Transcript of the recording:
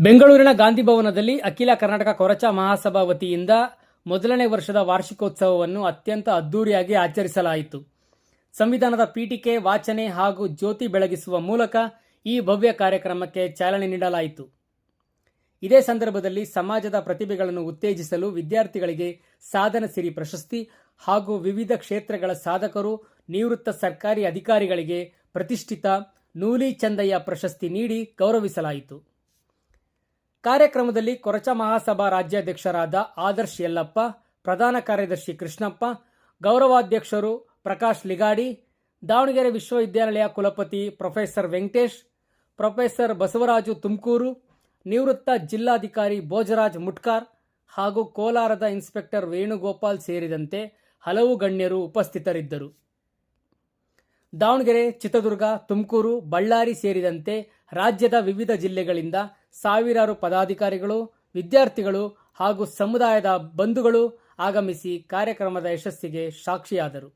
ಬೆಂಗಳೂರಿನ ಗಾಂಧಿ ಭವನದಲ್ಲಿ ಅಖಿಲ ಕರ್ನಾಟಕ ಕೊರಚ ಮಹಾಸಭಾ ವತಿಯಿಂದ ಮೊದಲನೇ ವರ್ಷದ ವಾರ್ಷಿಕೋತ್ಸವವನ್ನು ಅತ್ಯಂತ ಅದ್ದೂರಿಯಾಗಿ ಆಚರಿಸಲಾಯಿತು. ಸಂವಿಧಾನದ ಪೀಠಿಕೆ ವಾಚನೆ ಹಾಗೂ ಜ್ಯೋತಿ ಬೆಳಗಿಸುವ ಮೂಲಕ ಈ ಭವ್ಯ ಕಾರ್ಯಕ್ರಮಕ್ಕೆ ಚಾಲನೆ ನೀಡಲಾಯಿತು. ಇದೇ ಸಂದರ್ಭದಲ್ಲಿ ಸಮಾಜದ ಪ್ರತಿಭೆಗಳನ್ನು ಉತ್ತೇಜಿಸಲು ವಿದ್ಯಾರ್ಥಿಗಳಿಗೆ ಸಾಧನ ಸಿರಿ ಪ್ರಶಸ್ತಿ ಹಾಗೂ ವಿವಿಧ ಕ್ಷೇತ್ರಗಳ ಸಾಧಕರು, ನಿವೃತ್ತ ಸರ್ಕಾರಿ ಅಧಿಕಾರಿಗಳಿಗೆ ಪ್ರತಿಷ್ಠಿತ ನೂಲಿ ಚಂದಯ್ಯ ಪ್ರಶಸ್ತಿ ನೀಡಿ ಗೌರವಿಸಲಾಯಿತು. ಕಾರ್ಯಕ್ರಮದಲ್ಲಿ ಕೊರಚ ಮಹಾಸಭಾ ರಾಜ್ಯಾಧ್ಯಕ್ಷರಾದ ಆದರ್ಶ್ ಯಲ್ಲಪ್ಪ, ಪ್ರಧಾನ ಕಾರ್ಯದರ್ಶಿ ಕೃಷ್ಣಪ್ಪ, ಗೌರವಾಧ್ಯಕ್ಷರು ಪ್ರಕಾಶ್ ಲಿಗಾಡಿ, ದಾವಣಗೆರೆ ವಿಶ್ವವಿದ್ಯಾನಿಲಯ ಕುಲಪತಿ ಪ್ರೊಫೆಸರ್ ವೆಂಕಟೇಶ್, ಪ್ರೊಫೆಸರ್ ಬಸವರಾಜು ತುಮಕೂರು, ನಿವೃತ್ತ ಜಿಲ್ಲಾಧಿಕಾರಿ ಭೋಜರಾಜ್ ಮುಟ್ಕಾರ್ ಹಾಗೂ ಕೋಲಾರದ ಇನ್ಸ್ಪೆಕ್ಟರ್ ವೇಣುಗೋಪಾಲ್ ಸೇರಿದಂತೆ ಹಲವು ಗಣ್ಯರು ಉಪಸ್ಥಿತರಿದ್ದರು. ದಾವಣಗೆರೆ, ಚಿತ್ರದುರ್ಗ, ತುಮಕೂರು, ಬಳ್ಳಾರಿ ಸೇರಿದಂತೆ ರಾಜ್ಯದ ವಿವಿಧ ಜಿಲ್ಲೆಗಳಿಂದ ಸಾವಿರಾರು ಪದಾಧಿಕಾರಿಗಳು, ವಿದ್ಯಾರ್ಥಿಗಳು ಹಾಗೂ ಸಮುದಾಯದ ಬಂಧುಗಳು ಆಗಮಿಸಿ ಕಾರ್ಯಕ್ರಮದ ಯಶಸ್ಸಿಗೆ ಸಾಕ್ಷಿಯಾದರು.